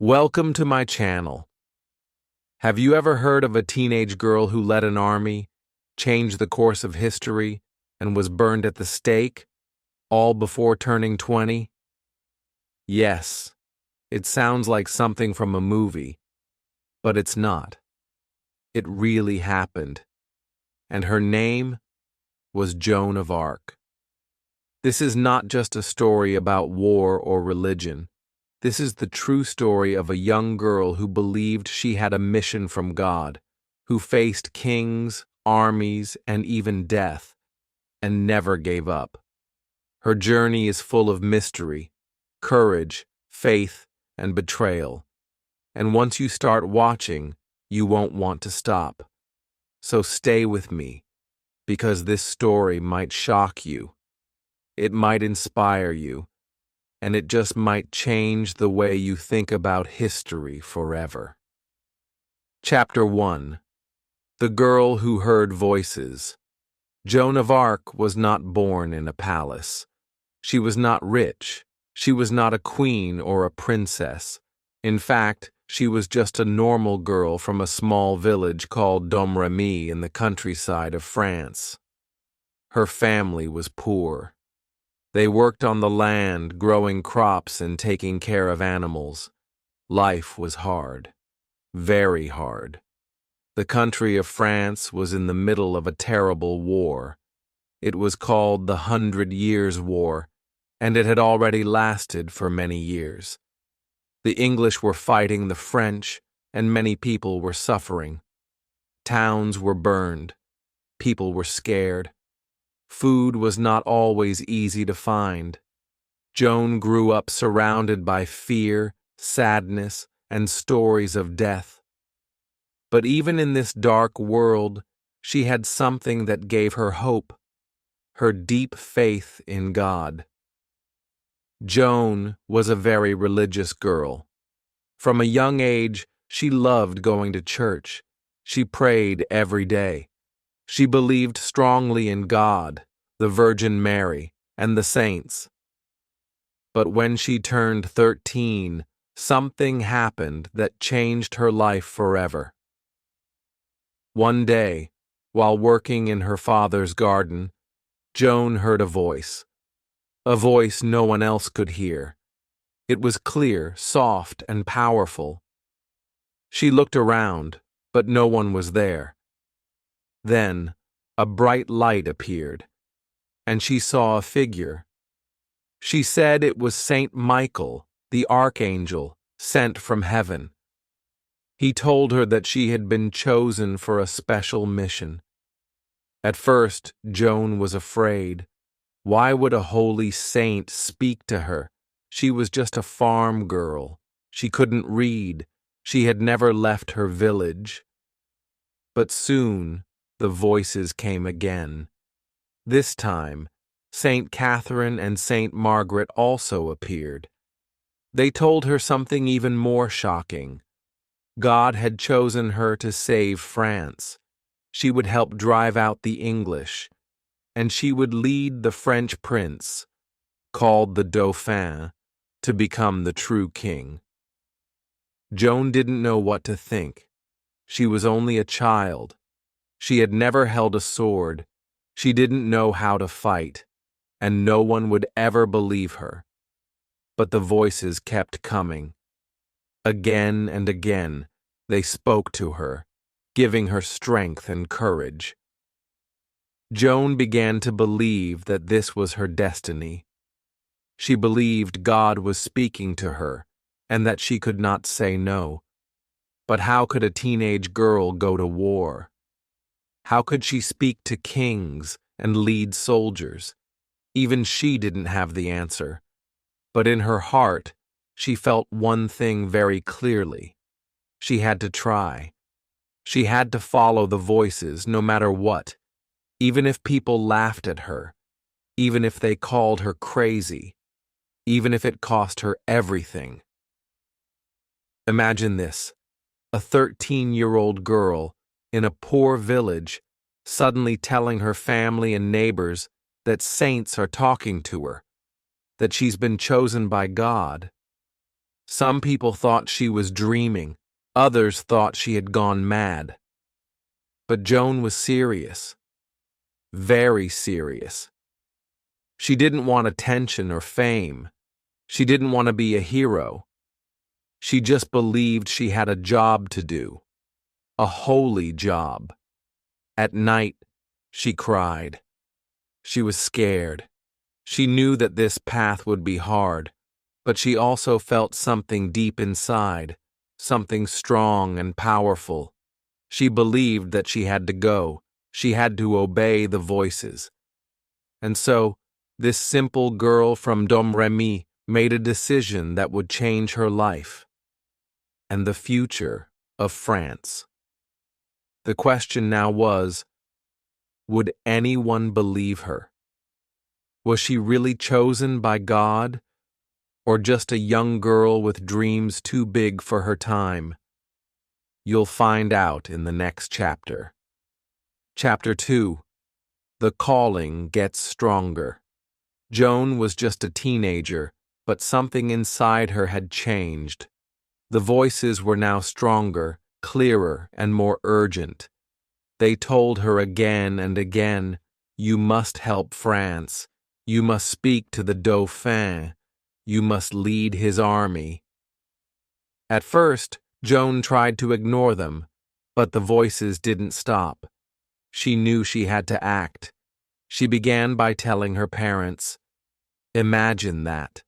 Welcome to my channel. Have you ever heard of a teenage girl who led an army, changed the course of history, and was burned at the stake, all before turning 20? Yes, it sounds like something from a movie, but it's not. It really happened, and her name was Joan of Arc. This is not just a story about war or religion. This is the true story of a young girl who believed she had a mission from God, who faced kings, armies, and even death, and never gave up. Her journey is full of mystery, courage, faith, and betrayal. And once you start watching, you won't want to stop. So stay with me, because this story might shock you. It might inspire you. And it just might change the way you think about history forever. Chapter 1. The Girl Who Heard Voices. Joan of Arc was not born in a palace. She was not rich. She was not a queen or a princess. In fact, she was just a normal girl from a small village called Domremy in the countryside of France. Her family was poor. They worked on the land, growing crops and taking care of animals. Life was hard, very hard. The country of France was in the middle of a terrible war. It was called the 100 Years' War, and it had already lasted for many years. The English were fighting the French, and many people were suffering. Towns were burned. People were scared. Food was not always easy to find. Joan grew up surrounded by fear, sadness, and stories of death. But even in this dark world, she had something that gave her hope, her deep faith in God. Joan was a very religious girl. From a young age, she loved going to church. She prayed every day. She believed strongly in God, the Virgin Mary, and the saints. But when she turned 13, something happened that changed her life forever. One day, while working in her father's garden, Joan heard a voice no one else could hear. It was clear, soft, and powerful. She looked around, but no one was there. Then, a bright light appeared, and she saw a figure. She said it was Saint Michael, the archangel, sent from heaven. He told her that she had been chosen for a special mission. At first, Joan was afraid. Why would a holy saint speak to her? She was just a farm girl. She couldn't read. She had never left her village. But soon, the voices came again. This time, Saint Catherine and Saint Margaret also appeared. They told her something even more shocking. God had chosen her to save France. She would help drive out the English, and she would lead the French prince, called the Dauphin, to become the true king. Joan didn't know what to think. She was only a child. She had never held a sword. She didn't know how to fight, and no one would ever believe her. But the voices kept coming. Again and again, they spoke to her, giving her strength and courage. Joan began to believe that this was her destiny. She believed God was speaking to her, and that she could not say no. But how could a teenage girl go to war? How could she speak to kings and lead soldiers? Even she didn't have the answer. But in her heart, she felt one thing very clearly. She had to try. She had to follow the voices no matter what, even if people laughed at her, even if they called her crazy, even if it cost her everything. Imagine this, a 13-year-old girl in a poor village suddenly telling her family and neighbors that saints are talking to her, that she's been chosen by God. Some people thought she was dreaming, others thought she had gone mad. But Joan was serious, very serious. She didn't want attention or fame. She didn't want to be a hero. She just believed she had a job to do, a holy job. At night, she cried. She was scared. She knew that this path would be hard, but she also felt something deep inside, something strong and powerful. She believed that she had to go. She had to obey the voices. And so, this simple girl from Domremy made a decision that would change her life and the future of France. The question now was, would anyone believe her? Was she really chosen by God, or just a young girl with dreams too big for her time? You'll find out in the next chapter. Chapter 2. The Calling Gets Stronger. Joan was just a teenager, but something inside her had changed. The voices were now stronger, clearer, and more urgent. They told her again and again, "You must help France. You must speak to the Dauphin. You must lead his army." At first, Joan tried to ignore them, but the voices didn't stop. She knew she had to act. She began by telling her parents, "Imagine that.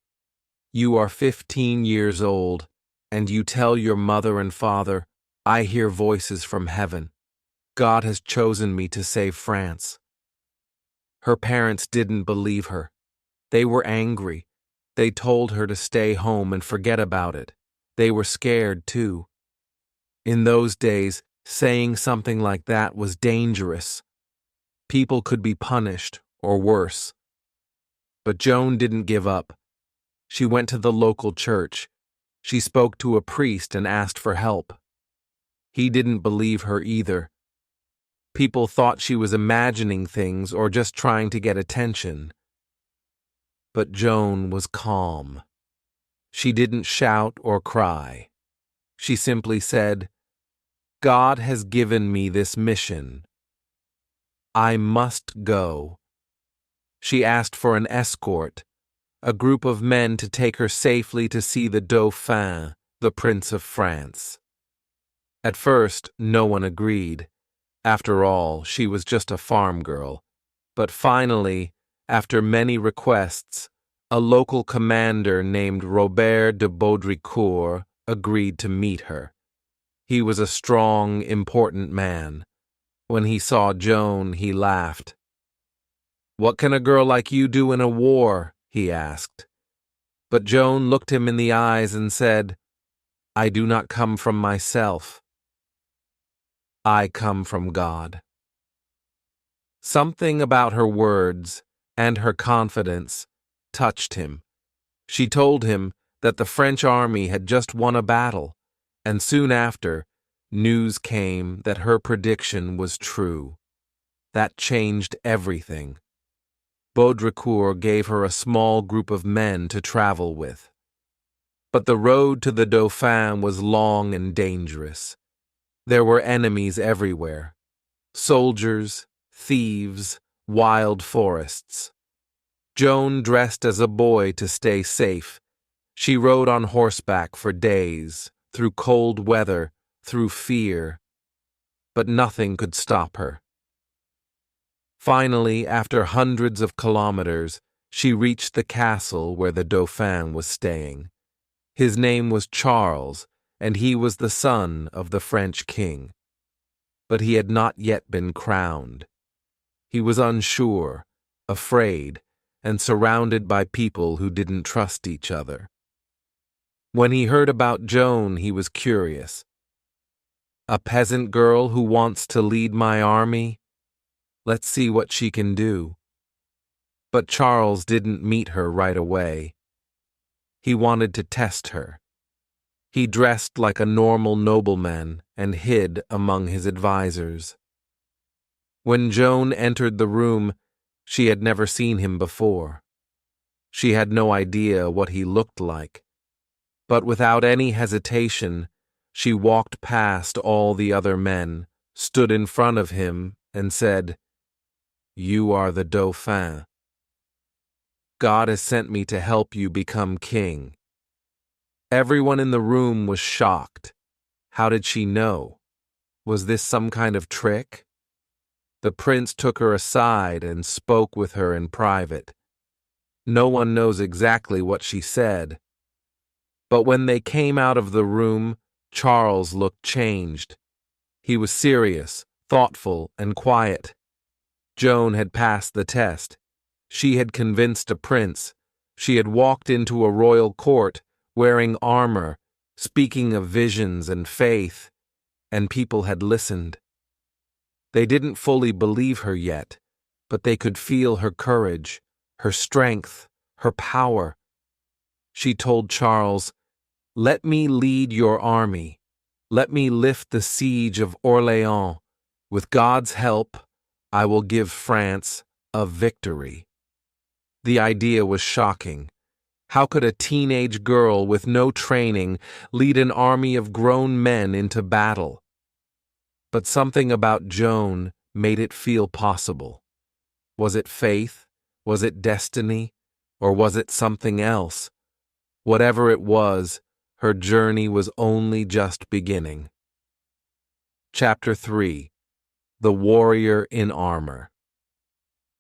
You are 15 years old, and you tell your mother and father, 'I hear voices from heaven. God has chosen me to save France.'" Her parents didn't believe her. They were angry. They told her to stay home and forget about it. They were scared, too. In those days, saying something like that was dangerous. People could be punished, or worse. But Joan didn't give up. She went to the local church. She spoke to a priest and asked for help. He didn't believe her either. People thought she was imagining things or just trying to get attention. But Joan was calm. She didn't shout or cry. She simply said, "God has given me this mission. I must go." She asked for an escort, a group of men to take her safely to see the Dauphin, the Prince of France. At first, no one agreed. After all, she was just a farm girl. But finally, after many requests, a local commander named Robert de Baudricourt agreed to meet her. He was a strong, important man. When he saw Joan, he laughed. "What can a girl like you do in a war?" he asked. But Joan looked him in the eyes and said, "I do not come from myself. I come from God." Something about her words and her confidence touched him. She told him that the French army had just won a battle, and soon after, news came that her prediction was true. That changed everything. Baudricourt gave her a small group of men to travel with. But the road to the Dauphin was long and dangerous. There were enemies everywhere. Soldiers, thieves, wild forests. Joan dressed as a boy to stay safe. She rode on horseback for days, through cold weather, through fear. But nothing could stop her. Finally, after hundreds of kilometers, she reached the castle where the Dauphin was staying. His name was Charles, and he was the son of the French king. But he had not yet been crowned. He was unsure, afraid, and surrounded by people who didn't trust each other. When he heard about Joan, he was curious. "A peasant girl who wants to lead my army? Let's see what she can do." But Charles didn't meet her right away. He wanted to test her. He dressed like a normal nobleman and hid among his advisors. When Joan entered the room, she had never seen him before. She had no idea what he looked like. But without any hesitation, she walked past all the other men, stood in front of him, and said, "You are the Dauphin. God has sent me to help you become king." Everyone in the room was shocked. How did she know? Was this some kind of trick? The prince took her aside and spoke with her in private. No one knows exactly what she said. But when they came out of the room, Charles looked changed. He was serious, thoughtful, and quiet. Joan had passed the test. She had convinced a prince. She had walked into a royal court, wearing armor, speaking of visions and faith, and people had listened. They didn't fully believe her yet, but they could feel her courage, her strength, her power. She told Charles, "Let me lead your army. Let me lift the siege of Orléans. With God's help, I will give France a victory." The idea was shocking. How could a teenage girl with no training lead an army of grown men into battle? But something about Joan made it feel possible. Was it faith? Was it destiny? Or was it something else? Whatever it was, her journey was only just beginning. Chapter 3. The Warrior in Armor.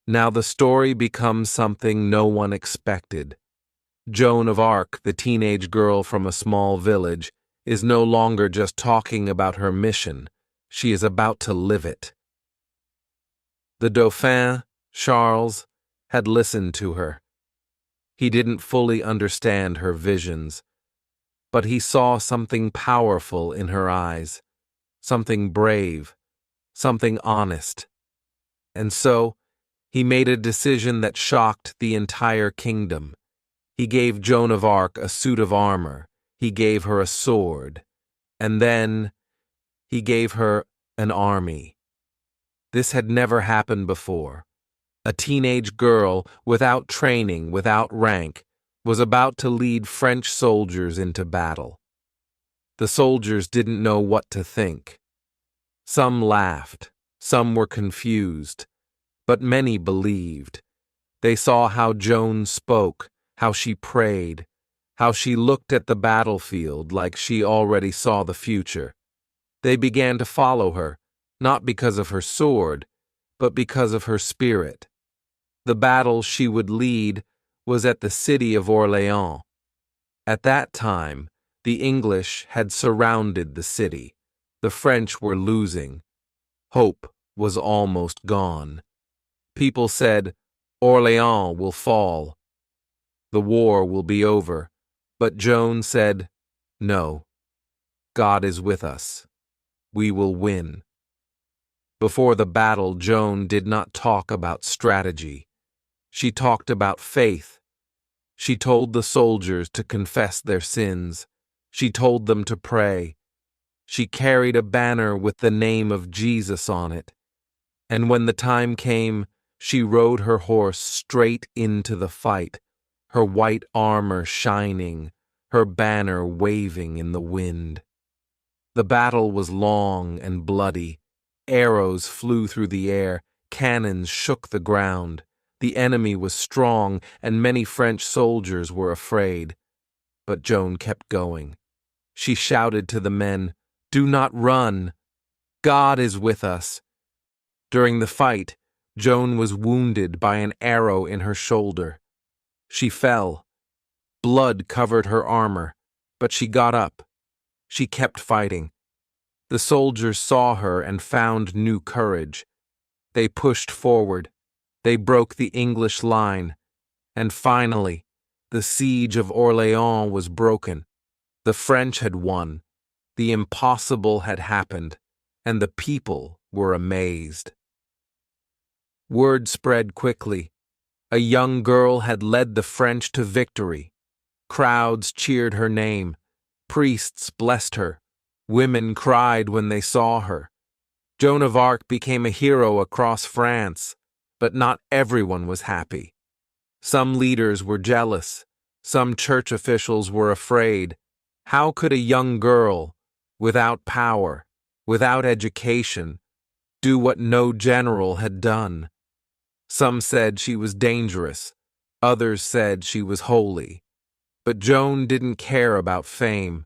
Now the story becomes something no one expected. Joan of Arc, the teenage girl from a small village, is no longer just talking about her mission. She is about to live it. The Dauphin, Charles, had listened to her. He didn't fully understand her visions, but he saw something powerful in her eyes, something brave, something honest. And so, he made a decision that shocked the entire kingdom. He gave Joan of Arc a suit of armor, he gave her a sword, and then he gave her an army. This had never happened before. A teenage girl, without training, without rank, was about to lead French soldiers into battle. The soldiers didn't know what to think. Some laughed, some were confused, but many believed. They saw how Joan spoke, how she prayed, how she looked at the battlefield like she already saw the future. They began to follow her, not because of her sword, but because of her spirit. The battle she would lead was at the city of Orléans. At that time, the English had surrounded the city. The French were losing. Hope was almost gone. People said, "Orléans will fall. The war will be over." But Joan said, "No, God is with us. We will win." Before the battle, Joan did not talk about strategy. She talked about faith. She told the soldiers to confess their sins. She told them to pray. She carried a banner with the name of Jesus on it. And when the time came, she rode her horse straight into the fight, her white armor shining, her banner waving in the wind. The battle was long and bloody. Arrows flew through the air, cannons shook the ground. The enemy was strong, and many French soldiers were afraid. But Joan kept going. She shouted to the men, "Do not run. God is with us." During the fight, Joan was wounded by an arrow in her shoulder. She fell. Blood covered her armor, but she got up. She kept fighting. The soldiers saw her and found new courage. They pushed forward. They broke the English line. And finally, the siege of Orléans was broken. The French had won. The impossible had happened, and the people were amazed. Word spread quickly. A young girl had led the French to victory. Crowds cheered her name. Priests blessed her. Women cried when they saw her. Joan of Arc became a hero across France, but not everyone was happy. Some leaders were jealous. Some church officials were afraid. How could a young girl, without power, without education, do what no general had done? Some said she was dangerous, others said she was holy. But Joan didn't care about fame.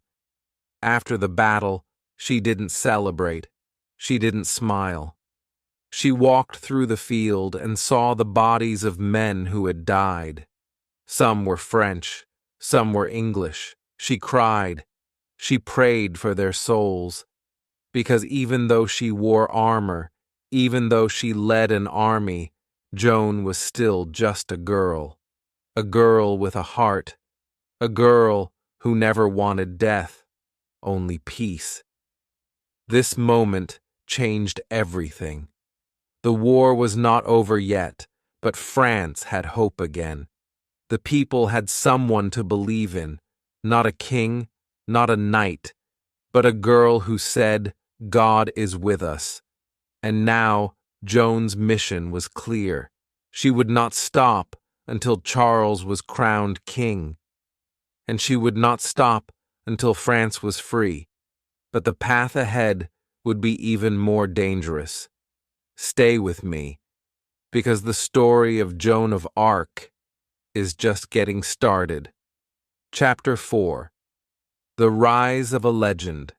After the battle, she didn't celebrate. She didn't smile. She walked through the field and saw the bodies of men who had died. Some were French, some were English. She cried. She prayed for their souls. Because even though she wore armor, even though she led an army, Joan was still just a girl with a heart, a girl who never wanted death, only peace. This moment changed everything. The war was not over yet, but France had hope again. The people had someone to believe in, not a king, not a knight, but a girl who said, "God is with us." And now Joan's mission was clear. She would not stop until Charles was crowned king. And she would not stop until France was free. But the path ahead would be even more dangerous. Stay with me, because the story of Joan of Arc is just getting started. Chapter 4. The Rise of a Legend.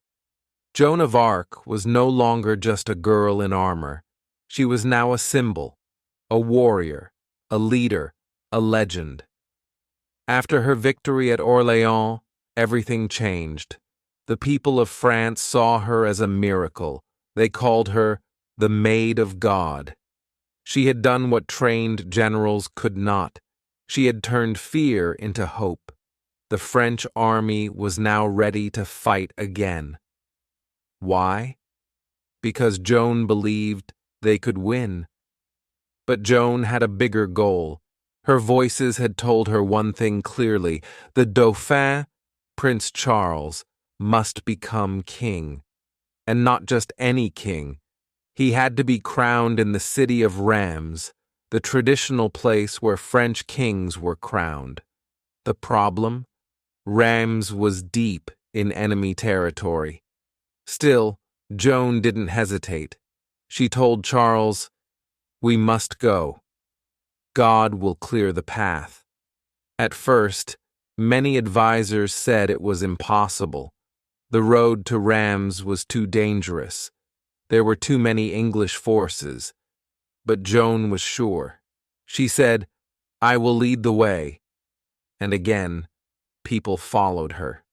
Joan of Arc was no longer just a girl in armor. She was now a symbol, a warrior, a leader, a legend. After her victory at Orléans, everything changed. The people of France saw her as a miracle. They called her the Maid of God. She had done what trained generals could not. She had turned fear into hope. The French army was now ready to fight again. Why? Because Joan believed they could win. But Joan had a bigger goal. Her voices had told her one thing clearly: the Dauphin, Prince Charles, must become king. And not just any king. He had to be crowned in the city of Reims, the traditional place where French kings were crowned. The problem? Reims was deep in enemy territory. Still, Joan didn't hesitate. She told Charles, "We must go. God will clear the path." At first, many advisors said it was impossible. The road to Reims was too dangerous. There were too many English forces. But Joan was sure. She said, "I will lead the way." And again, people followed her.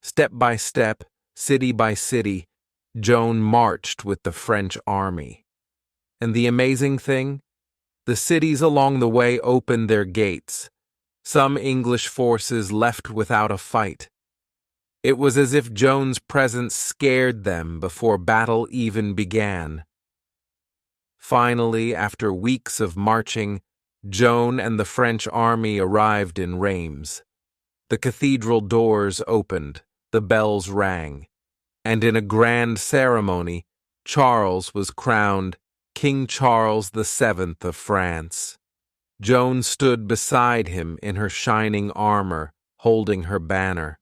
Step by step, city by city, Joan marched with the French army. And the amazing thing? The cities along the way opened their gates. Some English forces left without a fight. It was as if Joan's presence scared them before battle even began. Finally, after weeks of marching, Joan and the French army arrived in Reims. The cathedral doors opened, the bells rang, and in a grand ceremony, Charles was crowned King Charles VII of France. Joan stood beside him in her shining armor, holding her banner.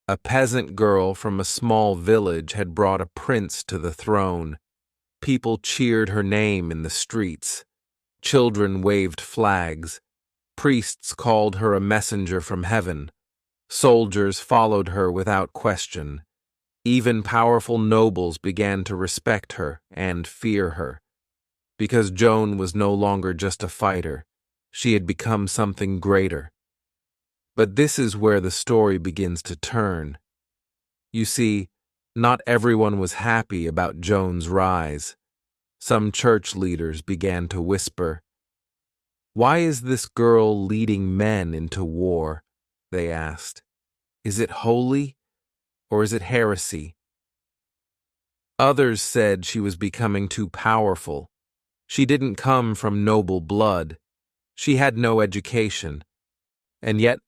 A peasant girl from a small village had brought a prince to the throne. People cheered her name in the streets. Children waved flags. Priests called her a messenger from heaven. Soldiers followed her without question. Even powerful nobles began to respect her and fear her. Because Joan was no longer just a fighter, she had become something greater. But this is where the story begins to turn. You see, not everyone was happy about Joan's rise. Some church leaders began to whisper, "Why is this girl leading men into war?" they asked. "Is it holy, or is it heresy?" Others said she was becoming too powerful. She didn't come from noble blood. She had no education. And yet,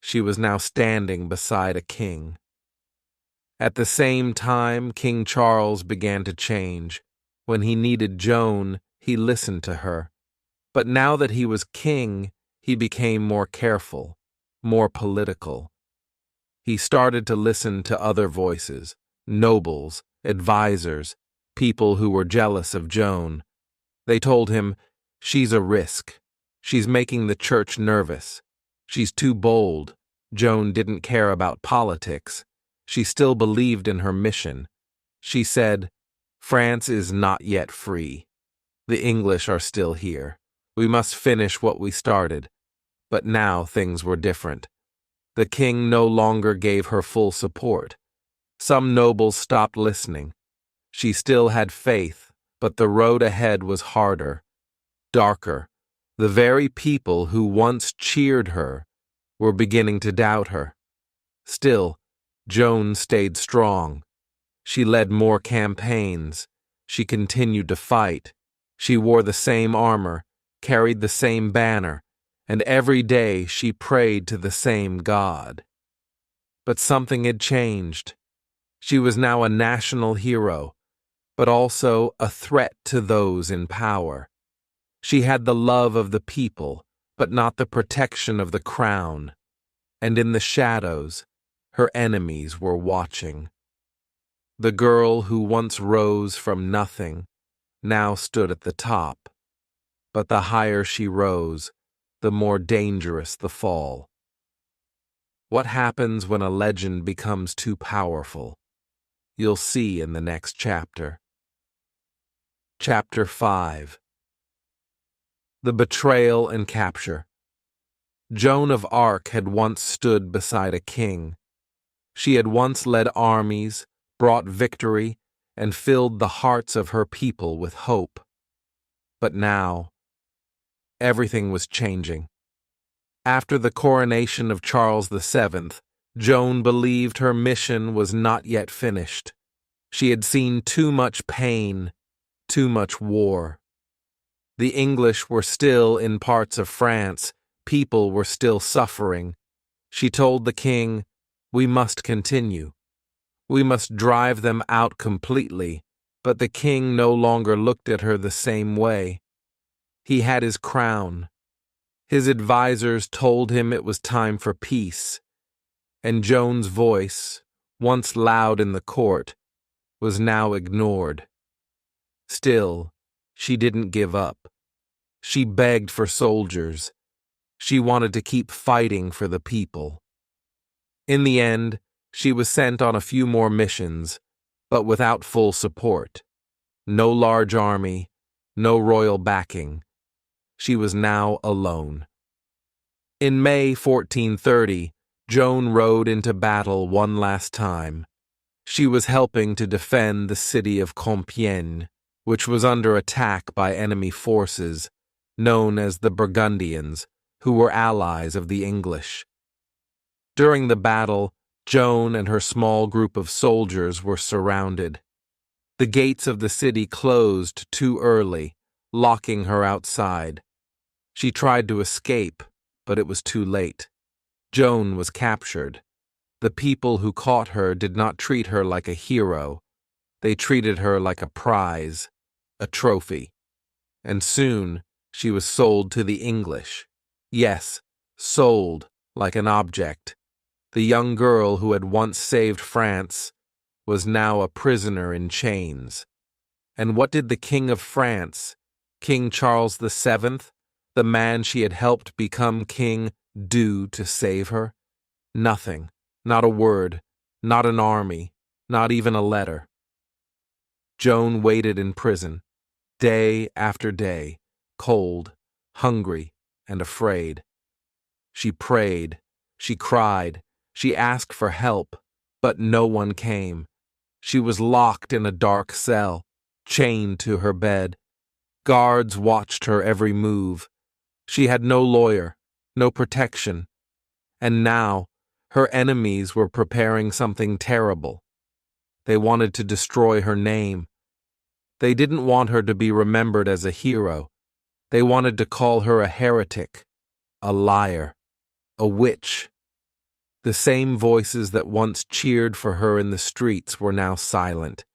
she was now standing beside a king. At the same time, King Charles began to change. When he needed Joan, he listened to her. But now that he was king, he became more careful, more political. He started to listen to other voices, nobles, advisors, people who were jealous of Joan. They told him, "She's a risk. She's making the church nervous. She's too bold." Joan didn't care about politics. She still believed in her mission. She said, "France is not yet free. The English are still here. We must finish what we started." But now things were different. The king no longer gave her full support. Some nobles stopped listening. She still had faith, but the road ahead was harder, darker. The very people who once cheered her were beginning to doubt her. Still, Joan stayed strong. She led more campaigns. She continued to fight. She wore the same armor, carried the same banner, and every day she prayed to the same God. But something had changed. She was now a national hero, but also a threat to those in power. She had the love of the people, but not the protection of the crown. And in the shadows, her enemies were watching. The girl who once rose from nothing now stood at the top. But the higher she rose, the more dangerous the fall. What happens when a legend becomes too powerful? You'll see in the next chapter. Chapter 5. The Betrayal and Capture. Joan of Arc had once stood beside a king. She had once led armies, brought victory, and filled the hearts of her people with hope. But now, everything was changing. After the coronation of Charles VII, Joan believed her mission was not yet finished. She had seen too much pain, too much war. The English were still in parts of France. People were still suffering. She told the king, "We must continue. We must drive them out completely." But the king no longer looked at her the same way. He had his crown. His advisors told him it was time for peace. And Joan's voice, once loud in the court, was now ignored. Still, she didn't give up. She begged for soldiers. She wanted to keep fighting for the people. In the end, she was sent on a few more missions, but without full support. No large army, no royal backing. She was now alone. In May 1430, Joan rode into battle one last time. She was helping to defend the city of Compiègne, which was under attack by enemy forces, known as the Burgundians, who were allies of the English. During the battle, Joan and her small group of soldiers were surrounded. The gates of the city closed too early, locking her outside. She tried to escape, but it was too late. Joan was captured. The people who caught her did not treat her like a hero. They treated her like a prize, a trophy. And soon, she was sold to the English. Yes, sold like an object. The young girl who had once saved France was now a prisoner in chains. And what did the King of France, King Charles VII, the man she had helped become king, do to save her? Nothing, not a word, not an army, not even a letter. Joan waited in prison, day after day, cold, hungry, and afraid. She prayed, she cried, she asked for help, but no one came. She was locked in a dark cell, chained to her bed. Guards watched her every move. She had no lawyer, no protection. And now, her enemies were preparing something terrible. They wanted to destroy her name. They didn't want her to be remembered as a hero. They wanted to call her a heretic, a liar, a witch. The same voices that once cheered for her in the streets were now silent.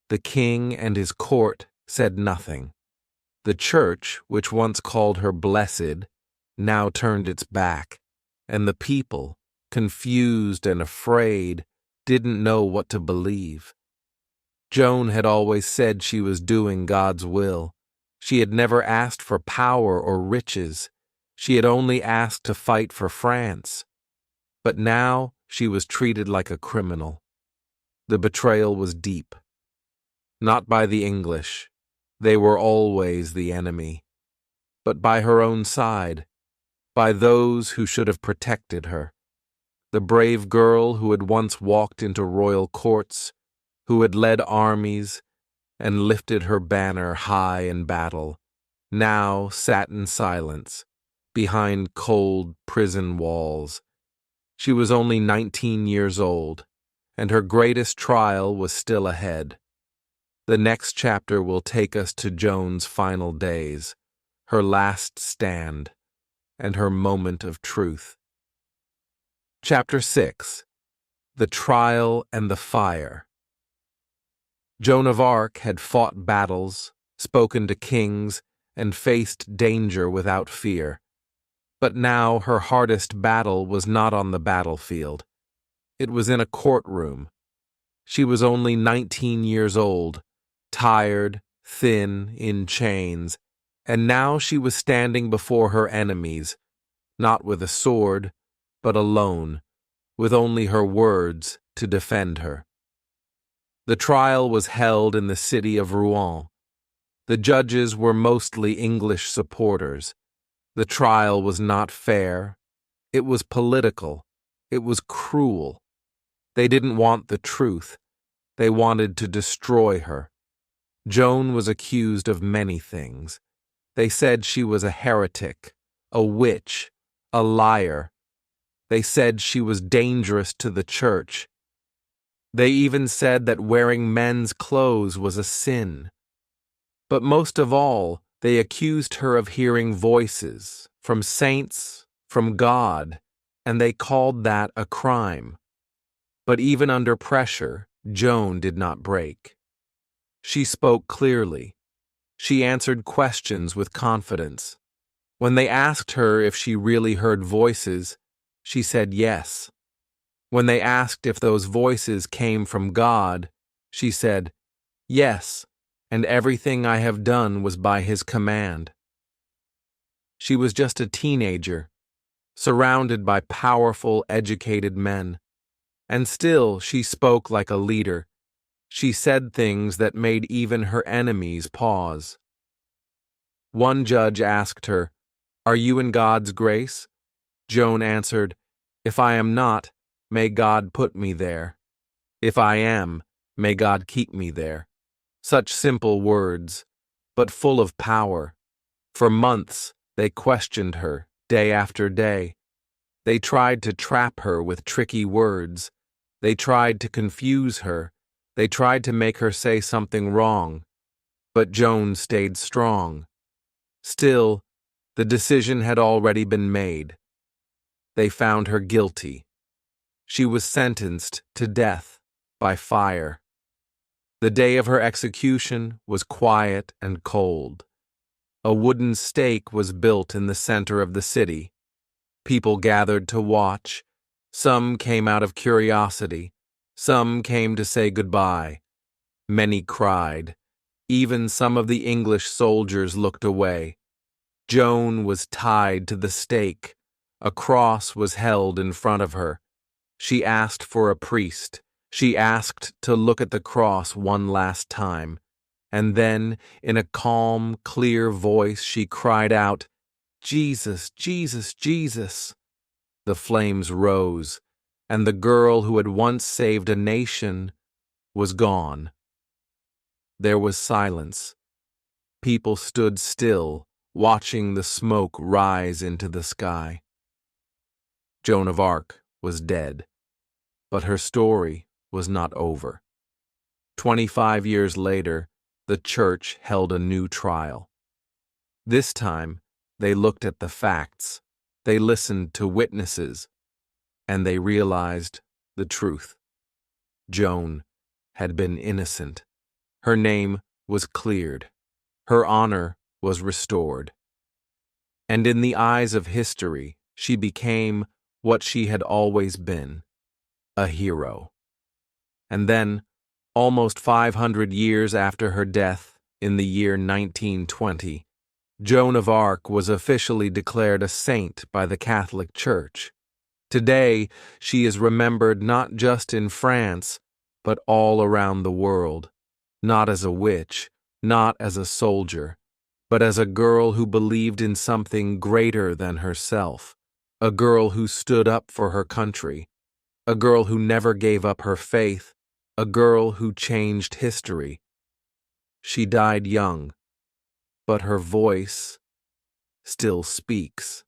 The king and his court said nothing. The church, which once called her blessed, now turned its back, and the people, confused and afraid, didn't know what to believe. Joan had always said she was doing God's will. She had never asked for power or riches. She had only asked to fight for France. But now she was treated like a criminal. The betrayal was deep. Not by the English. They were always the enemy. But by her own side. By those who should have protected her. The brave girl who had once walked into royal courts, who had led armies and lifted her banner high in battle, now sat in silence, behind cold prison walls. She was only 19 years old, and her greatest trial was still ahead. The next chapter will take us to Joan's final days, her last stand, and her moment of truth. Chapter 6. The Trial and the Fire. Joan of Arc had fought battles, spoken to kings, and faced danger without fear. But now her hardest battle was not on the battlefield. It was in a courtroom. She was only 19 years old, tired, thin, in chains, and now she was standing before her enemies, not with a sword, but alone, with only her words to defend her. The trial was held in the city of Rouen. The judges were mostly English supporters. The trial was not fair. It was political. It was cruel. They didn't want the truth. They wanted to destroy her. Joan was accused of many things. They said she was a heretic, a witch, a liar. They said she was dangerous to the church. They even said that wearing men's clothes was a sin. But most of all, they accused her of hearing voices from saints, from God, and they called that a crime. But even under pressure, Joan did not break. She spoke clearly. She answered questions with confidence. When they asked her if she really heard voices, she said yes. When they asked if those voices came from God, she said, "Yes, and everything I have done was by His command." She was just a teenager, surrounded by powerful, educated men. And still she spoke like a leader. She said things that made even her enemies pause. One judge asked her, "Are you in God's grace?" Joan answered, "If I am not, may God put me there. If I am, may God keep me there." Such simple words, but full of power. For months, they questioned her, day after day. They tried to trap her with tricky words. They tried to confuse her. They tried to make her say something wrong. But Joan stayed strong. Still, the decision had already been made. They found her guilty. She was sentenced to death by fire. The day of her execution was quiet and cold. A wooden stake was built in the center of the city. People gathered to watch. Some came out of curiosity. Some came to say goodbye. Many cried. Even some of the English soldiers looked away. Joan was tied to the stake. A cross was held in front of her. She asked for a priest. She asked to look at the cross one last time. And then, in a calm, clear voice, she cried out, "Jesus, Jesus, Jesus." The flames rose, and the girl who had once saved a nation was gone. There was silence. People stood still, watching the smoke rise into the sky. Joan of Arc was dead, but her story was not over. 25 years later, the church held a new trial. This time, they looked at the facts, they listened to witnesses, and they realized the truth. Joan had been innocent. Her name was cleared. Her honor was restored. And in the eyes of history, she became what she had always been, a hero. And then, almost 500 years after her death, in the year 1920, Joan of Arc was officially declared a saint by the Catholic Church. Today, she is remembered not just in France, but all around the world, not as a witch, not as a soldier, but as a girl who believed in something greater than herself, a girl who stood up for her country, a girl who never gave up her faith, a girl who changed history. She died young, but her voice still speaks.